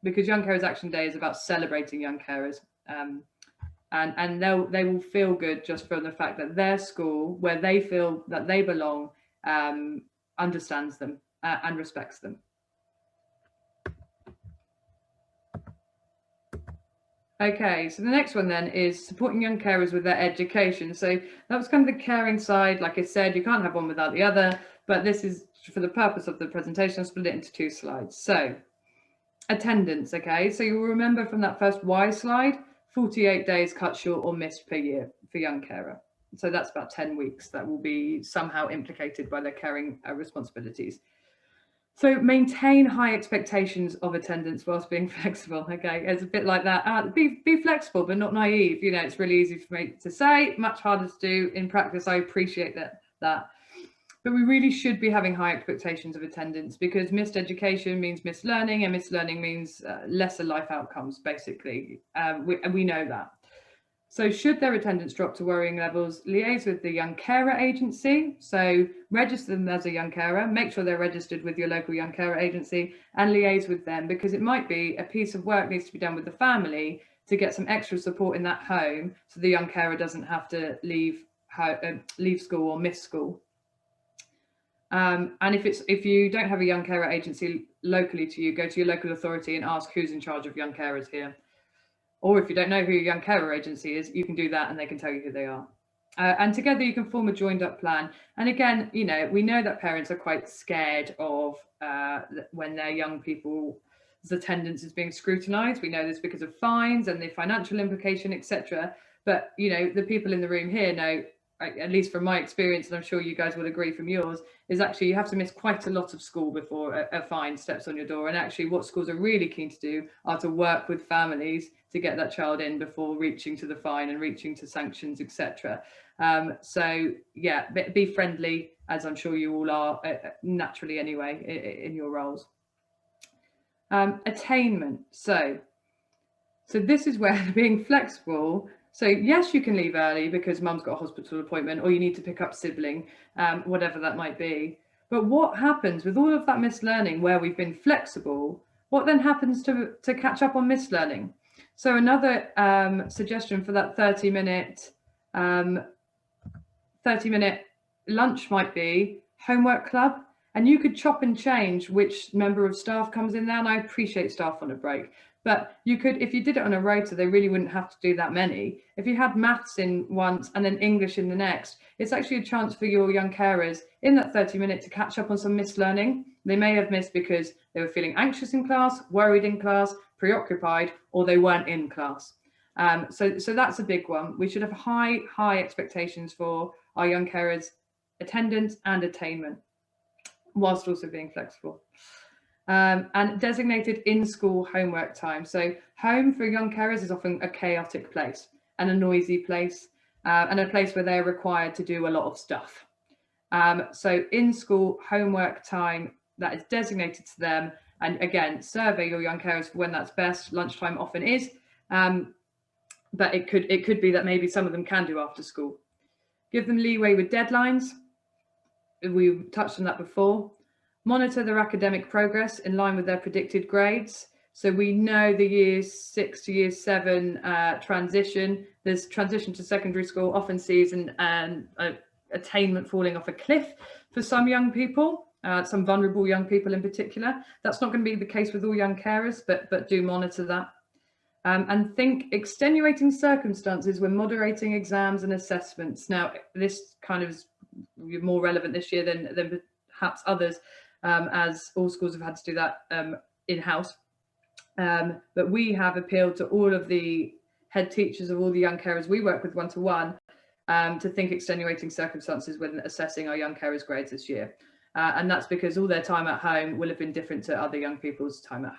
Because Young Carers Action Day is about celebrating young carers. And they will feel good just from the fact that their school, where they feel that they belong, understands them and respects them. Okay, so the next one then is supporting young carers with their education. So that was kind of the caring side. Like I said, you can't have one without the other, but this is for the purpose of the presentation. I'll split it into 2 slides. So attendance, okay, so you'll remember from that first Y slide, 48 days cut short or missed per year for young carer. So that's about 10 weeks that will be somehow implicated by their caring responsibilities. So maintain high expectations of attendance whilst being flexible. Okay, it's a bit like that. Be flexible, but not naive. You know, it's really easy for me to say, much harder to do in practice. I appreciate that. But we really should be having high expectations of attendance, because missed education means missed learning, and missed learning means lesser life outcomes, basically. We know that. So should their attendance drop to worrying levels, liaise with the young carer agency. So register them as a young carer, make sure they're registered with your local young carer agency, and liaise with them, because it might be a piece of work needs to be done with the family to get some extra support in that home, so the young carer doesn't have to leave school or miss school. And if you don't have a young carer agency locally to you, go to your local authority and ask who's in charge of young carers here. Or if you don't know who your young carer agency is, you can do that and they can tell you who they are. And together you can form a joined up plan. And again, you know, we know that parents are quite scared of when their young people's attendance is being scrutinised. We know this because of fines and the financial implication, etc. But, you know, the people in the room here know, at least from my experience, and I'm sure you guys will agree from yours, is actually you have to miss quite a lot of school before a fine steps on your door. And actually what schools are really keen to do are to work with families to get that child in before reaching to the fine and reaching to sanctions, etc. So yeah, be friendly, as I'm sure you all are naturally anyway in your roles. Attainment. So this is where being flexible. So yes, you can leave early because mum's got a hospital appointment or you need to pick up sibling, whatever that might be. But what happens with all of that missed learning where we've been flexible? What then happens to catch up on missed learning? So another suggestion for that 30-minute lunch might be homework club. And you could chop and change which member of staff comes in there. And I appreciate staff on a break. But you could, if you did it on a rota, they really wouldn't have to do that many. If you had maths in once and then English in the next, it's actually a chance for your young carers in that 30-minute to catch up on some missed learning. They may have missed because they were feeling anxious in class, worried in class, preoccupied, or they weren't in class. So that's a big one. We should have high expectations for our young carers' attendance and attainment, whilst also being flexible. And designated in-school homework time. So home for young carers is often a chaotic place and a noisy place and a place where they're required to do a lot of stuff. So in-school homework time that is designated to them, and again, survey your young carers for when that's best. Lunchtime often is, but it could be that maybe some of them can do after school. Give them leeway with deadlines. We touched on that before. Monitor their academic progress in line with their predicted grades. So we know the years 6 to year 7 transition. There's transition to secondary school often sees an attainment falling off a cliff for some young people, some vulnerable young people in particular. That's not going to be the case with all young carers, but do monitor that. And think extenuating circumstances when moderating exams and assessments. Now, this kind of is more relevant this year than perhaps others, as all schools have had to do that in-house. But we have appealed to all of the head teachers of all the young carers we work with one-to-one to think extenuating circumstances when assessing our young carers' grades this year. And that's because all their time at home will have been different to other young people's time at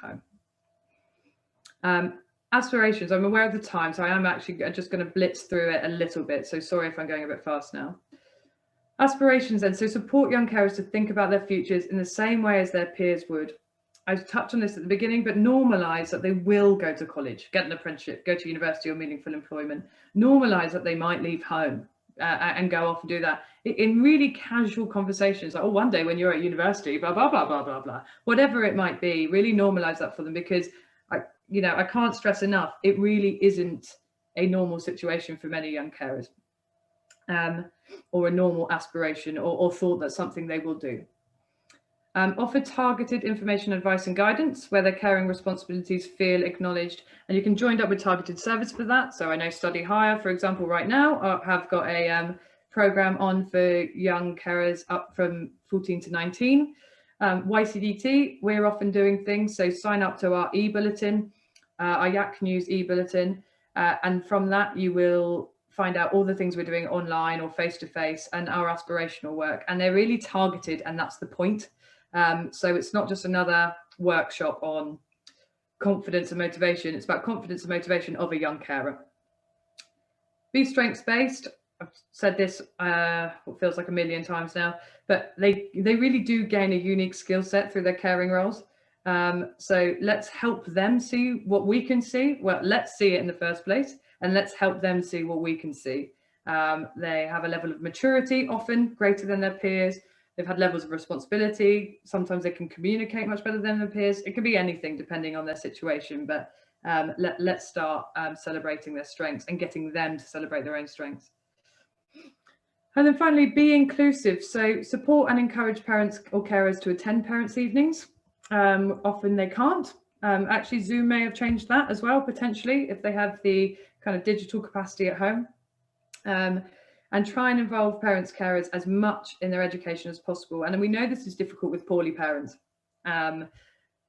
home. Aspirations, I'm aware of the time, so I am actually just going to blitz through it a little bit. So sorry if I'm going a bit fast now. Aspirations then, so support young carers to think about their futures in the same way as their peers would. I touched on this at the beginning, but normalise that they will go to college, get an apprenticeship, go to university or meaningful employment. Normalise that they might leave home and go off and do that in really casual conversations, like, oh, one day when you're at university, blah, blah, blah, blah, blah, blah. Whatever it might be, really normalise that for them, because I can't stress enough, it really isn't a normal situation for many young carers, or a normal aspiration or thought that's something they will do. Offer targeted information, advice and guidance where their caring responsibilities feel acknowledged, and you can join up with targeted service for that. So I know Study Hire, for example, right now have got a programme on for young carers up from 14 to 19. YCDT, we're often doing things, so sign up to our e-bulletin, our Yak News e-bulletin, and from that you will find out all the things we're doing online or face-to-face and our aspirational work, and they're really targeted, and that's the point. So it's not just another workshop on confidence and motivation, it's about confidence and motivation of a young carer. Be strengths-based. I've said this what feels like a million times now, but they really do gain a unique skill set through their caring roles. So let's help them see what we can see. Well, let's see it in the first place, and let's help them see what we can see. They have a level of maturity often greater than their peers. They've had levels of responsibility. Sometimes they can communicate much better than their peers. It could be anything depending on their situation, but let's start celebrating their strengths and getting them to celebrate their own strengths. And then finally, be inclusive. So support and encourage parents or carers to attend parents' evenings. Often they can't. Actually, Zoom may have changed that as well, potentially, if they have the kind of digital capacity at home. And try and involve parents, carers as much in their education as possible. And we know this is difficult with poorly parents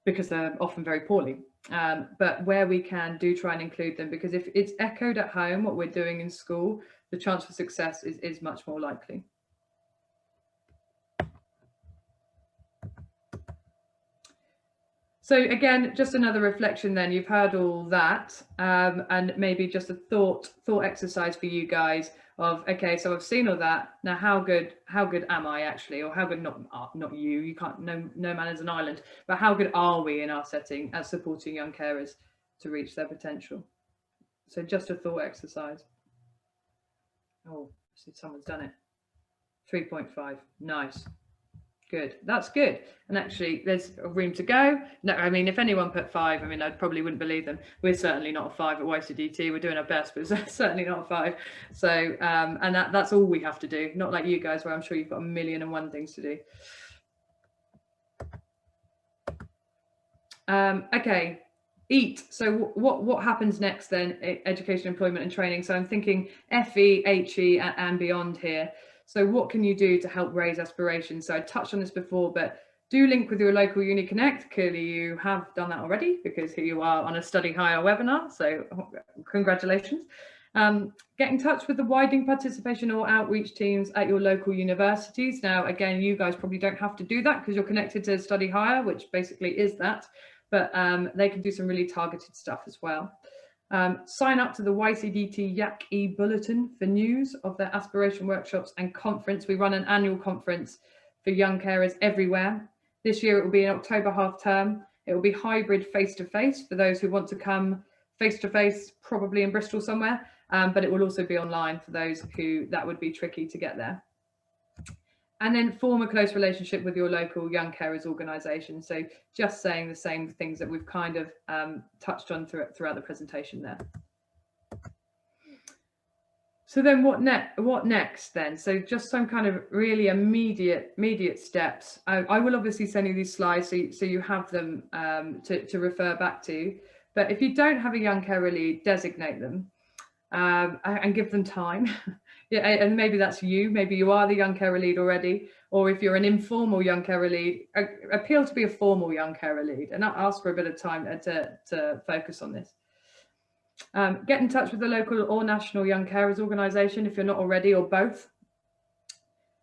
because they're often very poorly. But where we can, do try and include them, because if it's echoed at home, what we're doing in school, the chance for success is much more likely. So again, just another reflection then, you've heard all that, and maybe just a thought exercise for you guys of, okay, so I've seen all that, now how good am I actually, or how good, not you can't, no man is an island, but how good are we in our setting at supporting young carers to reach their potential? So just a thought exercise. Oh, I see someone's done it. 3.5, nice. Good, that's good. And actually there's a room to go. No, I mean, if anyone put 5, I mean, I probably wouldn't believe them. We're certainly not a 5 at YCDT. We're doing our best, but it's certainly not a 5. So and that's all we have to do, not like you guys, where I'm sure you've got 1,000,001 things to do. Okay, EAT. So what happens next then? Education, employment and training. So I'm thinking FE, HE and beyond here. So what can you do to help raise aspirations? So I touched on this before, but do link with your local Uni Connect. Clearly you have done that already, because here you are on a Study Higher webinar, so congratulations. Get in touch with the widening participation or outreach teams at your local universities. Now, again, you guys probably don't have to do that because you're connected to Study Higher, which basically is that, but they can do some really targeted stuff as well. Sign up to the YCDT YAC e-bulletin for news of their aspiration workshops and conference. We run an annual conference for young carers everywhere. This year it will be in October half term. It will be hybrid face-to-face for those who want to come face-to-face, probably in Bristol somewhere, but it will also be online for those who that would be tricky to get there. And then form a close relationship with your local young carers organisation. So just saying the same things that we've kind of touched on throughout the presentation there. So then what next then? So just some kind of really immediate steps. I will obviously send you these slides so you have them to refer back to. But if you don't have a young carer lead, designate them and give them time. Yeah, and maybe that's you. Maybe you are the young carer lead already, or if you're an informal young carer lead, appeal to be a formal young carer lead and ask for a bit of time to focus on this. Get in touch with the local or national young carers organisation if you're not already, or both.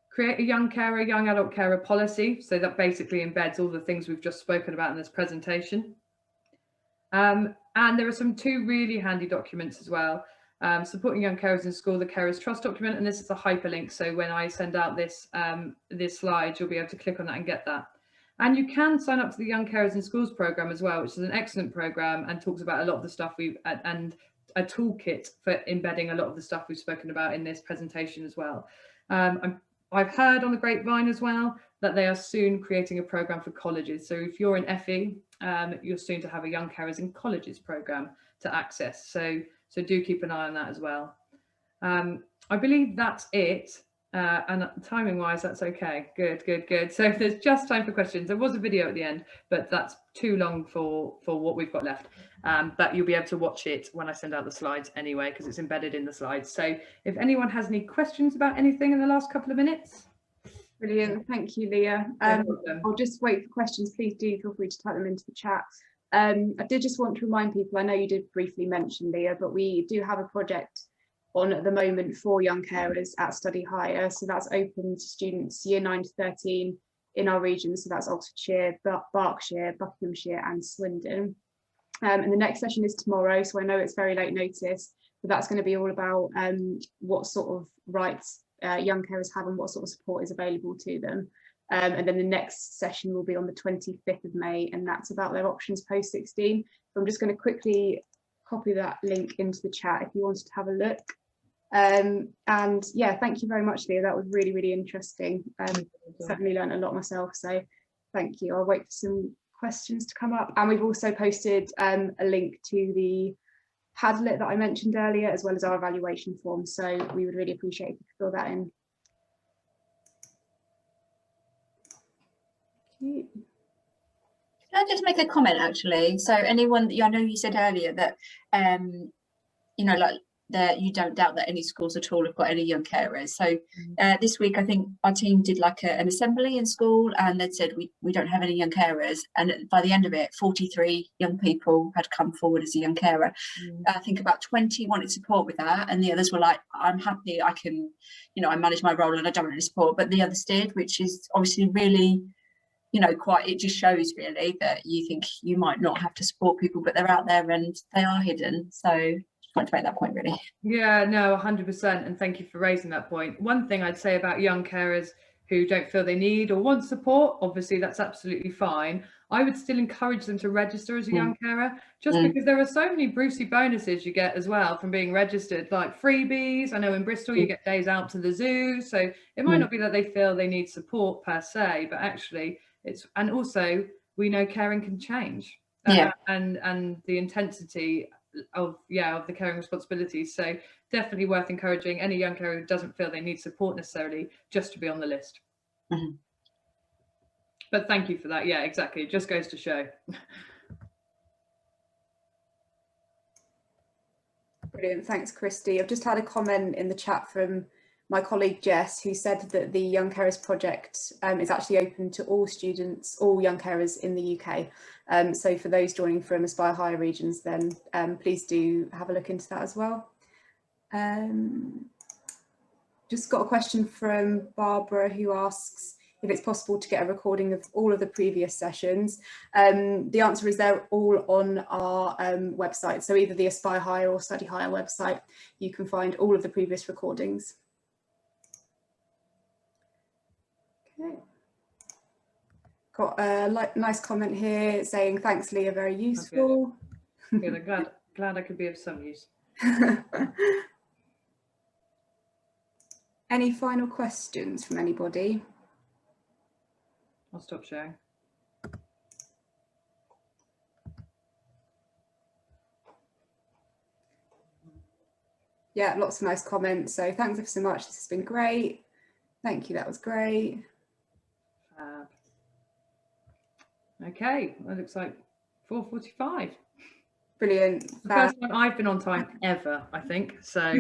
Create a young carer, young adult carer policy, so that basically embeds all the things we've just spoken about in this presentation. And there are some 2 really handy documents as well. Supporting young carers in school, the Carers Trust document, and this is a hyperlink. So when I send out this slide, you'll be able to click on that and get that. And you can sign up to the Young Carers in Schools programme as well, which is an excellent programme and talks about a lot of the stuff and a toolkit for embedding a lot of the stuff we've spoken about in this presentation as well. I've heard on the grapevine as well that they are soon creating a programme for colleges. So if you're in FE, you're soon to have a Young Carers in Colleges programme to access. So do keep an eye on that as well. I believe that's it. And timing wise, that's okay. Good. So there's just time for questions. There was a video at the end, but that's too long for what we've got left. But you'll be able to watch it when I send out the slides anyway, because it's embedded in the slides. So if anyone has any questions about anything in the last couple of minutes. Brilliant, thank you, Leah. I'll just wait for questions. Please do feel free to type them into the chat. I did just want to remind people, I know you did briefly mention, Leah, but we do have a project on at the moment for young carers at Study Higher. So that's open to students year 9 to 13 in our region. So that's Oxfordshire, Berkshire, Buckinghamshire and Swindon. And the next session is tomorrow. So I know it's very late notice, but that's going to be all about what sort of rights young carers have and what sort of support is available to them. And then the next session will be on the 25th of May, and that's about their options post 16. So I'm just going to quickly copy that link into the chat if you wanted to have a look. And yeah, thank you very much, Leah. That was really, really interesting. Certainly learned a lot myself, so thank you. I'll wait for some questions to come up. And we've also posted a link to the Padlet that I mentioned earlier, as well as our evaluation form. So we would really appreciate if you could fill that in. you. Can I just make a comment actually? So anyone, I know you said earlier that, you know, like that you don't doubt that any schools at all have got any young carers. So this week, I think our team did like an assembly in school, and they said we don't have any young carers. And by the end of it, 43 young people had come forward as a young carer. I think about 20 wanted support with that, and the others were like, I'm happy, I can, you know, I manage my role and I don't want any support. But the others did, which is obviously really, you know, quite, it just shows really that you think you might not have to support people, but they're out there and they are hidden. So just wanted to make that point really. Yeah, no, 100%. And thank you for raising that point. One thing I'd say about young carers who don't feel they need or want support, obviously that's absolutely fine. I would still encourage them to register as a young carer, just because there are so many Brucey bonuses you get as well from being registered, like freebies. I know in Bristol you get days out to the zoo. So it might not be that they feel they need support per se, but actually it's, and also we know caring can change. And the intensity of the caring responsibilities. So definitely worth encouraging any young carer who doesn't feel they need support necessarily just to be on the list. But thank you for that. Yeah, exactly. It just goes to show. Brilliant. Thanks, Christy. I've just had a comment in the chat from my colleague Jess, who said that the Young Carers Project is actually open to all students, all young carers in the UK. So for those joining from Aspire Higher regions, then please do have a look into that as well. Just got a question from Barbara, who asks if it's possible to get a recording of all of the previous sessions. The answer is they're all on our website. So either the Aspire Higher or Study Higher website, you can find all of the previous recordings. Okay. Got a nice comment here saying, thanks, Leah, very useful. Good. I'm glad I could be of some use. Any final questions from anybody? I'll stop sharing. Yeah, lots of nice comments. So thanks ever so much. This has been great. Thank you. That was great. Okay, that looks like 4:45. Brilliant. The first time I've been on time ever, I think. So.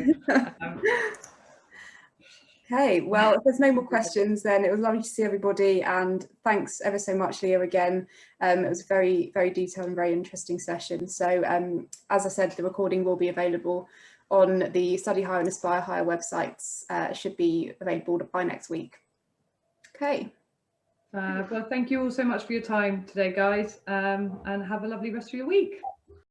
Okay, well, if there's no more questions, then it was lovely to see everybody, and thanks ever so much, Leah, again. It was a very, very detailed and very interesting session. So as I said, the recording will be available on the Study Higher and Aspire Higher websites. Should be available by next week. Okay. Well, thank you all so much for your time today, guys, and have a lovely rest of your week.